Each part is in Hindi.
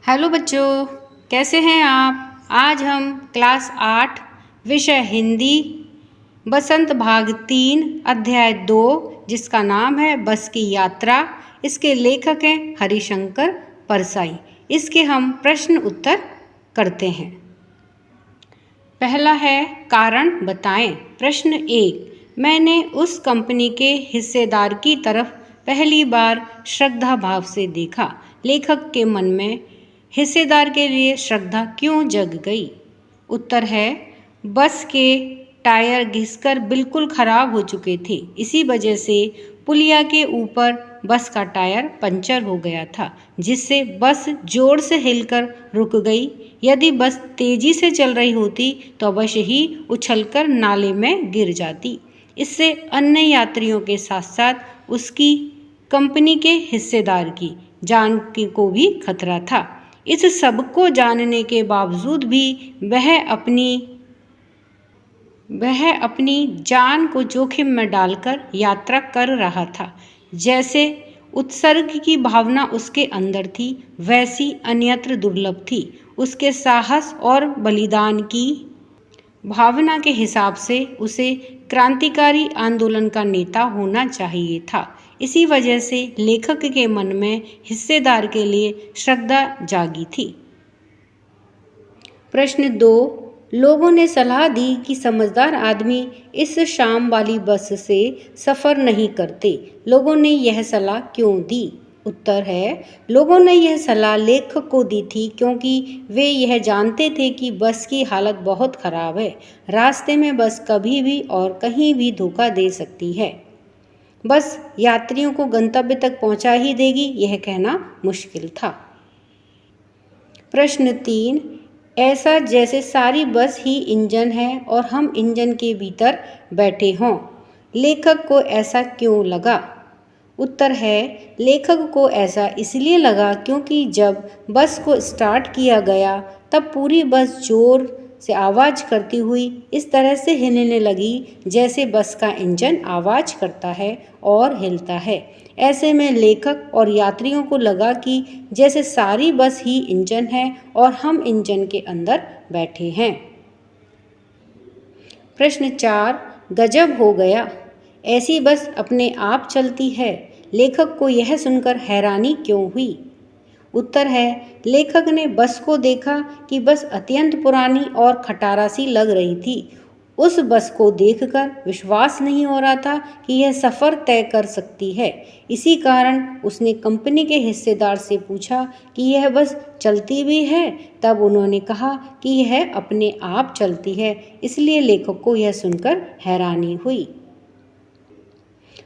हेलो बच्चों, कैसे हैं आप। आज हम क्लास 8 विषय हिंदी बसंत भाग 3 अध्याय 2 जिसका नाम है बस की यात्रा। इसके लेखक हैं हरिशंकर परसाई। इसके हम प्रश्न उत्तर करते हैं। पहला है कारण बताएं। प्रश्न 1, मैंने उस कंपनी के हिस्सेदार की तरफ पहली बार श्रद्धा भाव से देखा। लेखक के मन में हिस्सेदार के लिए श्रद्धा क्यों जग गई। उत्तर है बस के टायर घिसकर बिल्कुल खराब हो चुके थे। इसी वजह से पुलिया के ऊपर बस का टायर पंचर हो गया था, जिससे बस जोर से हिलकर रुक गई। यदि बस तेजी से चल रही होती तो अवश्य ही उछलकर नाले में गिर जाती। इससे अन्य यात्रियों के साथ साथ उसकी कंपनी के हिस्सेदार की जान को भी खतरा था। इस सब को जानने के बावजूद भी वह अपनी जान को जोखिम में डालकर यात्रा कर रहा था। जैसे उत्सर्ग की भावना उसके अंदर थी, वैसी अन्यत्र दुर्लभ थी। उसके साहस और बलिदान की भावना के हिसाब से उसे क्रांतिकारी आंदोलन का नेता होना चाहिए था। इसी वजह से लेखक के मन में हिस्सेदार के लिए श्रद्धा जागी थी। प्रश्न 2, लोगों ने सलाह दी कि समझदार आदमी इस शाम वाली बस से सफ़र नहीं करते। लोगों ने यह सलाह क्यों दी। उत्तर है लोगों ने यह सलाह लेखक को दी थी क्योंकि वे यह जानते थे कि बस की हालत बहुत ख़राब है। रास्ते में बस कभी भी और कहीं भी धोखा दे सकती है। बस यात्रियों को गंतव्य तक पहुंचा ही देगी, यह कहना मुश्किल था। प्रश्न 3, ऐसा जैसे सारी बस ही इंजन है और हम इंजन के भीतर बैठे हों। लेखक को ऐसा क्यों लगा। उत्तर है लेखक को ऐसा इसलिए लगा क्योंकि जब बस को स्टार्ट किया गया तब पूरी बस जोर से आवाज़ करती हुई इस तरह से हिलने लगी जैसे बस का इंजन आवाज़ करता है और हिलता है। ऐसे में लेखक और यात्रियों को लगा कि जैसे सारी बस ही इंजन है और हम इंजन के अंदर बैठे हैं। प्रश्न 4, गजब हो गया, ऐसी बस अपने आप चलती है। लेखक को यह सुनकर हैरानी क्यों हुई। उत्तर है लेखक ने बस को देखा कि बस अत्यंत पुरानी और खटारा सी लग रही थी। उस बस को देखकर विश्वास नहीं हो रहा था कि यह सफ़र तय कर सकती है। इसी कारण उसने कंपनी के हिस्सेदार से पूछा कि यह बस चलती भी है। तब उन्होंने कहा कि यह अपने आप चलती है। इसलिए लेखक को यह सुनकर हैरानी हुई।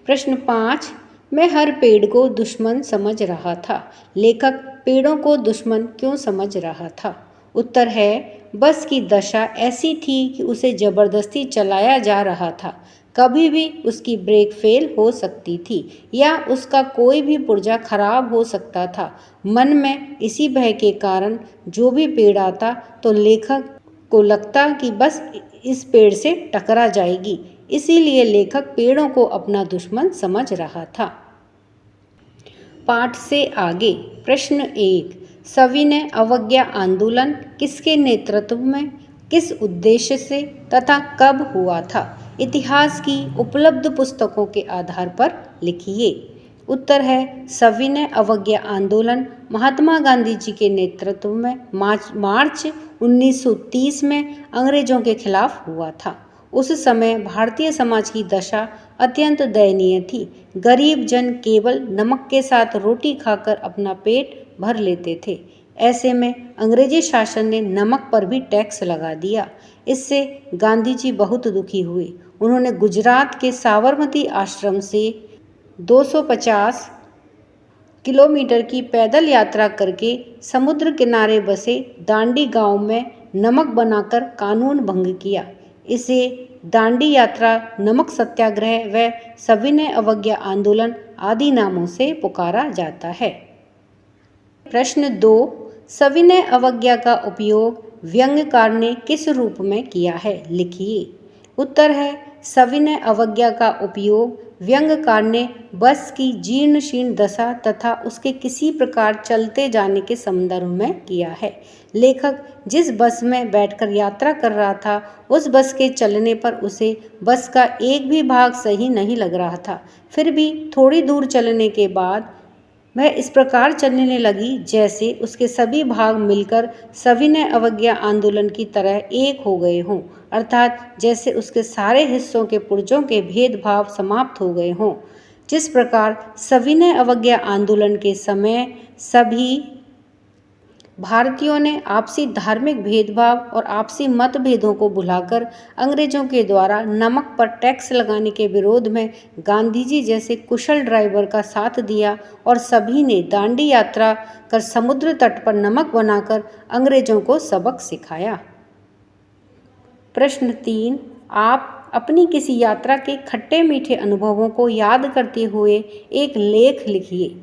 प्रश्न 5, मैं हर पेड़ को दुश्मन समझ रहा था। लेखक पेड़ों को दुश्मन क्यों समझ रहा था। उत्तर है बस की दशा ऐसी थी कि उसे ज़बरदस्ती चलाया जा रहा था। कभी भी उसकी ब्रेक फेल हो सकती थी या उसका कोई भी पुर्जा खराब हो सकता था। मन में इसी भय के कारण जो भी पेड़ आता तो लेखक को लगता कि बस इस पेड़ से टकरा जाएगी। इसीलिए लेखक पेड़ों को अपना दुश्मन समझ रहा था। पाठ से आगे। प्रश्न 1, सविनय अवज्ञा आंदोलन किसके नेतृत्व में, किस उद्देश्य से तथा कब हुआ था। इतिहास की उपलब्ध पुस्तकों के आधार पर लिखिए। उत्तर है सविनय अवज्ञा आंदोलन महात्मा गांधी जी के नेतृत्व में मार्च 1930 में अंग्रेजों के खिलाफ हुआ था। उस समय भारतीय समाज की दशा अत्यंत दयनीय थी। गरीब जन केवल नमक के साथ रोटी खाकर अपना पेट भर लेते थे। ऐसे में अंग्रेजी शासन ने नमक पर भी टैक्स लगा दिया। इससे गांधी जी बहुत दुखी हुए। उन्होंने गुजरात के साबरमती आश्रम से 250 किलोमीटर की पैदल यात्रा करके समुद्र किनारे बसे दांडी गांव में नमक बनाकर कानून भंग किया। इसे दांडी यात्रा, नमक सत्याग्रह व सविनय अवज्ञा आंदोलन आदि नामों से पुकारा जाता है। प्रश्न 2, सविनय अवज्ञा का उपयोग व्यंग्यकार ने किस रूप में किया है, लिखिए। उत्तर है सविनय अवज्ञा का उपयोग व्यंग्यकार ने बस की जीर्ण शीर्ण दशा तथा उसके किसी प्रकार चलते जाने के संदर्भ में किया है। लेखक जिस बस में बैठकर यात्रा कर रहा था, उस बस के चलने पर उसे बस का एक भी भाग सही नहीं लग रहा था। फिर भी थोड़ी दूर चलने के बाद वह इस प्रकार चलने लगी जैसे उसके सभी भाग मिलकर सविनय अवज्ञा आंदोलन की तरह एक हो गए हों, अर्थात जैसे उसके सारे हिस्सों के पुर्जों के भेदभाव समाप्त हो गए हों। जिस प्रकार सविनय अवज्ञा आंदोलन के समय सभी भारतीयों ने आपसी धार्मिक भेदभाव और आपसी मतभेदों को भुलाकर अंग्रेजों के द्वारा नमक पर टैक्स लगाने के विरोध में गांधी जी जैसे कुशल ड्राइवर का साथ दिया और सभी ने दांडी यात्रा कर समुद्र तट पर नमक बनाकर अंग्रेजों को सबक सिखाया। प्रश्न 3, आप अपनी किसी यात्रा के खट्टे मीठे अनुभवों को याद करते हुए एक लेख लिखिए।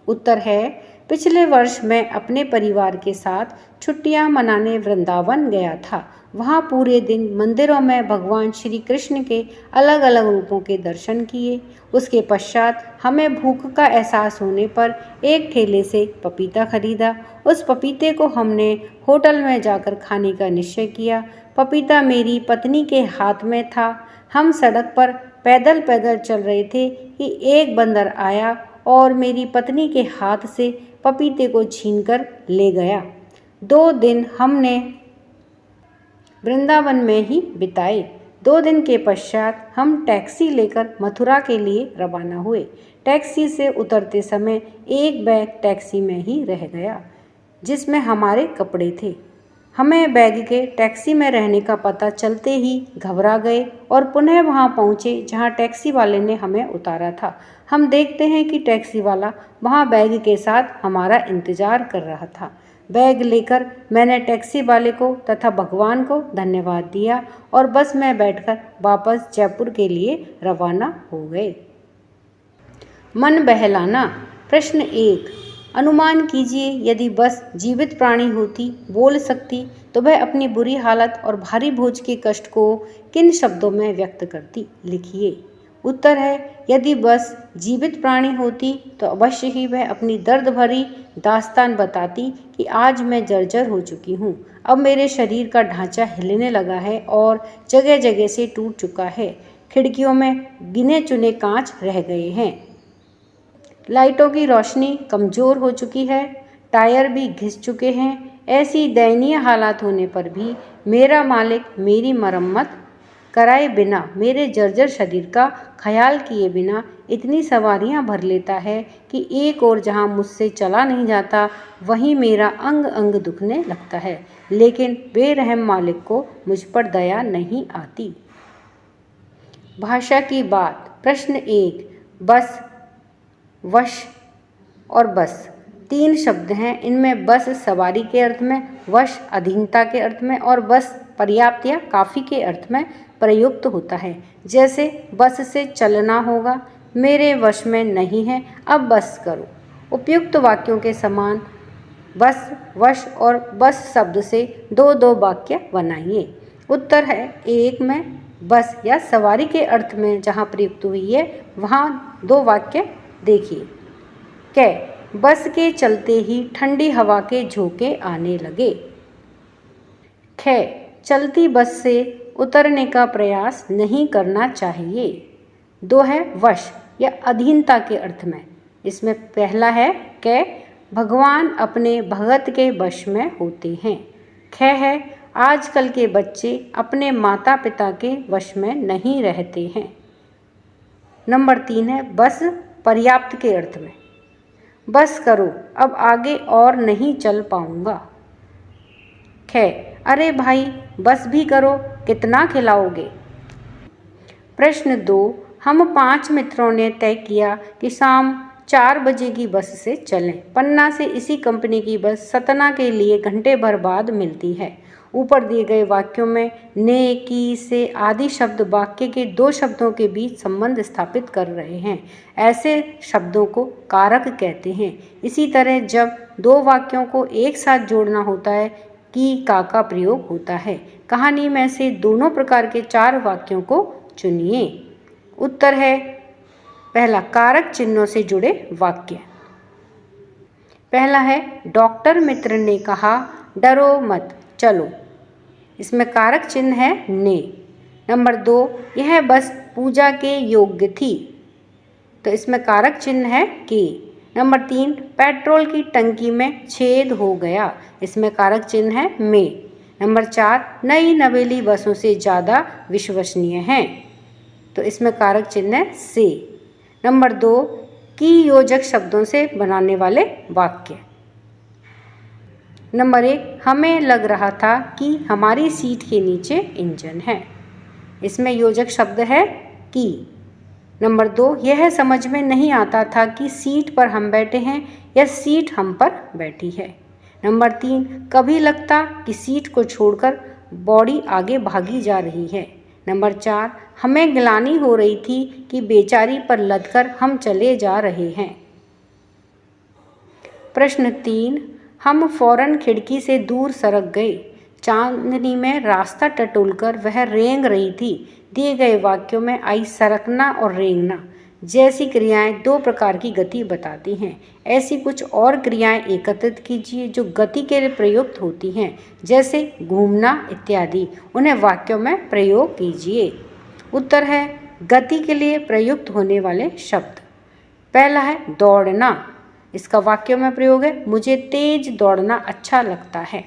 उत्तर है, पिछले वर्ष मैं अपने परिवार के साथ छुट्टियां मनाने वृंदावन गया था। वहां पूरे दिन मंदिरों में भगवान श्री कृष्ण के अलग अलग रूपों के दर्शन किए। उसके पश्चात हमें भूख का एहसास होने पर एक ठेले से पपीता खरीदा। उस पपीते को हमने होटल में जाकर खाने का निश्चय किया। पपीता मेरी पत्नी के हाथ में था। हम सड़क पर पैदल पैदल चल रहे थे कि एक बंदर आया और मेरी पत्नी के हाथ से पपीते को छीनकर ले गया। 2 दिन हमने वृंदावन में ही बिताए। 2 दिन के पश्चात हम टैक्सी लेकर मथुरा के लिए रवाना हुए। टैक्सी से उतरते समय एक बैग टैक्सी में ही रह गया जिसमें हमारे कपड़े थे। हमें बैग के टैक्सी में रहने का पता चलते ही घबरा गए और पुनः वहां पहुंचे जहां टैक्सी वाले ने हमें उतारा था। हम देखते हैं कि टैक्सी वाला वहां बैग के साथ हमारा इंतजार कर रहा था। बैग लेकर मैंने टैक्सी वाले को तथा भगवान को धन्यवाद दिया और बस में बैठकर वापस जयपुर के लिए रवाना हो गए। मन बहलाना। प्रश्न 1, अनुमान कीजिए यदि बस जीवित प्राणी होती, बोल सकती, तो वह अपनी बुरी हालत और भारी भोज के कष्ट को किन शब्दों में व्यक्त करती। लिखिए। उत्तर है, यदि बस जीवित प्राणी होती तो अवश्य ही वह अपनी दर्द भरी दास्तान बताती कि आज मैं जर्जर हो चुकी हूँ। अब मेरे शरीर का ढांचा हिलने लगा है और जगह जगह से टूट चुका है। खिड़कियों में गिने चुने कांच रह गए हैं। लाइटों की रोशनी कमज़ोर हो चुकी है। टायर भी घिस चुके हैं। ऐसी दयनीय हालात होने पर भी मेरा मालिक मेरी मरम्मत कराए बिना, मेरे जर्जर शरीर का ख्याल किए बिना इतनी सवारियां भर लेता है कि एक और जहां मुझसे चला नहीं जाता वहीं मेरा अंग अंग दुखने लगता है। लेकिन बेरहम मालिक को मुझ पर दया नहीं आती। भाषा की बात। प्रश्न 1, बस, वश और बस 3 शब्द हैं। इनमें बस सवारी के अर्थ में, वश अधीनता के अर्थ में और बस पर्याप्त या काफ़ी के अर्थ में प्रयुक्त होता है। जैसे बस से चलना होगा, मेरे वश में नहीं है, अब बस करो। उपयुक्त वाक्यों के समान बस, वश और बस शब्द से 2-2 वाक्य बनाइए। उत्तर है, 1 में बस या सवारी के अर्थ में जहाँ प्रयुक्त हुई है वहाँ 2 वाक्य देखिए। बस के चलते ही ठंडी हवा के झोंके आने लगे। चलती बस से उतरने का प्रयास नहीं करना चाहिए। 2 है वश या अधीनता के अर्थ में। इसमें पहला है भगवान अपने भगत के वश में होते हैं। है आजकल के बच्चे अपने माता पिता के वश में नहीं रहते हैं। नंबर 3 है बस पर्याप्त के अर्थ में। बस करो, अब आगे और नहीं चल पाऊंगा। अरे भाई बस भी करो, कितना खिलाओगे। प्रश्न 2, हम 5 मित्रों ने तय किया कि शाम 4 बजे की बस से चलें। पन्ना से इसी कंपनी की बस सतना के लिए घंटे भर बाद मिलती है। ऊपर दिए गए वाक्यों में ने, की, से आदि शब्द वाक्य के 2 शब्दों के बीच संबंध स्थापित कर रहे हैं। ऐसे शब्दों को कारक कहते हैं। इसी तरह जब 2 वाक्यों को एक साथ जोड़ना होता है कि का प्रयोग होता है। कहानी में से दोनों प्रकार के 4 वाक्यों को चुनिए। उत्तर है पहला, कारक चिन्हों से जुड़े वाक्य। पहला है, डॉक्टर मित्र ने कहा डरो मत चलो। इसमें कारक चिन्ह है ने। नंबर 2, यह बस पूजा के योग्य थी, तो इसमें कारक चिन्ह है के। नंबर 3, पेट्रोल की टंकी में छेद हो गया, इसमें कारक चिन्ह है में। नंबर 4, नई नवेली बसों से ज़्यादा विश्वसनीय हैं, तो इसमें कारक चिन्ह है से। नंबर 2, की योजक शब्दों से बनाने वाले वाक्य। नंबर 1, हमें लग रहा था कि हमारी सीट के नीचे इंजन है, इसमें योजक शब्द है की। नंबर 2, यह समझ में नहीं आता था कि सीट पर हम बैठे हैं या सीट हम पर बैठी है। नंबर 3, कभी लगता कि सीट को छोड़कर बॉडी आगे भागी जा रही है। नंबर 4, हमें गिलानी हो रही थी कि बेचारी पर लदकर हम चले जा रहे हैं। प्रश्न 3, हम फौरन खिड़की से दूर सरक गए। चांदनी में रास्ता टटोलकर वह रेंग रही थी। दिए गए वाक्यों में आई सरकना और रेंगना जैसी क्रियाएं 2 प्रकार की गति बताती हैं। ऐसी कुछ और क्रियाएं एकत्रित कीजिए जो गति के लिए प्रयुक्त होती हैं, जैसे घूमना इत्यादि। उन्हें वाक्यों में प्रयोग कीजिए। उत्तर है गति के लिए प्रयुक्त होने वाले शब्द। पहला है दौड़ना, इसका वाक्यों में प्रयोग है, मुझे तेज दौड़ना अच्छा लगता है।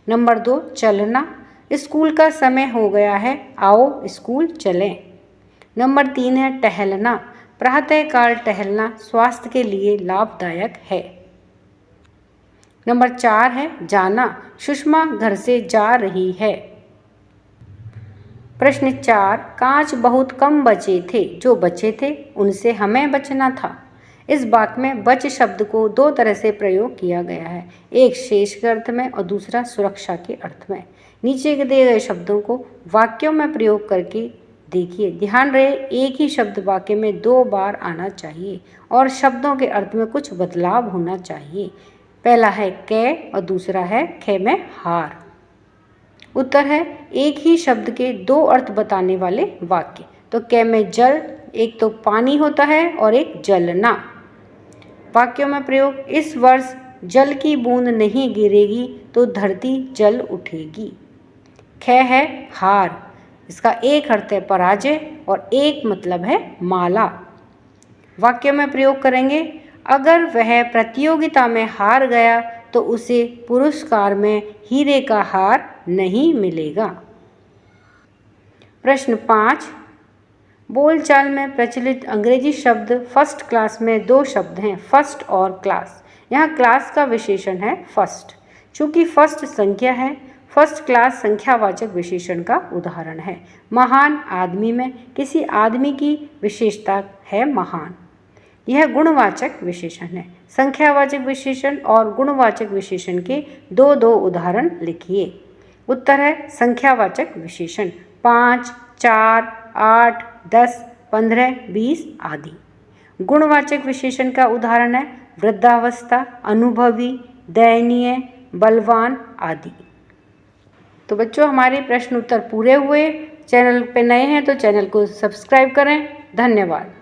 नंबर 2, चलना, स्कूल का समय हो गया है, आओ स्कूल चलें। नंबर 3 है टहलना, प्रातःकाल टहलना स्वास्थ्य के लिए लाभदायक है। नंबर 4 है जाना, सुषमा घर से जा रही है। प्रश्न 4, कांच बहुत कम बचे थे, जो बचे थे उनसे हमें बचना था। इस वाक्य में बच शब्द को 2 तरह से प्रयोग किया गया है, एक शेष के अर्थ में और दूसरा सुरक्षा के अर्थ में। नीचे के दिए गए शब्दों को वाक्यों में प्रयोग करके देखिए। ध्यान रहे एक ही शब्द वाक्य में 2 बार आना चाहिए और शब्दों के अर्थ में कुछ बदलाव होना चाहिए। पहला है कै और दूसरा है खे में हार। उत्तर है एक ही शब्द के 2 अर्थ बताने वाले वाक्य। तो कै में जल, एक तो पानी होता है और एक जलना। वाक्यों में प्रयोग, इस वर्ष जल की बूंद नहीं गिरेगी तो धरती जल उठेगी। ख है हार, इसका एक अर्थ है पराजय और एक मतलब है माला। वाक्य में प्रयोग करेंगे, अगर वह प्रतियोगिता में हार गया तो उसे पुरस्कार में हीरे का हार नहीं मिलेगा। प्रश्न 5, बोलचाल में प्रचलित अंग्रेजी शब्द फर्स्ट क्लास में 2 शब्द हैं, फर्स्ट और क्लास। यहाँ क्लास का विशेषण है फर्स्ट। चूंकि फर्स्ट संख्या है, फर्स्ट क्लास संख्यावाचक विशेषण का उदाहरण है। महान आदमी में किसी आदमी की विशेषता है महान, यह गुणवाचक विशेषण है। संख्यावाचक विशेषण और गुणवाचक विशेषण के 2 उदाहरण लिखिए। उत्तर है संख्यावाचक विशेषण 5, 4, 8, 10, 15, 20 आदि। गुणवाचक विशेषण का उदाहरण है वृद्धावस्था, अनुभवी, दयनीय, बलवान आदि। तो बच्चों हमारे प्रश्न उत्तर पूरे हुए। चैनल पे नए हैं तो चैनल को सब्सक्राइब करें। धन्यवाद।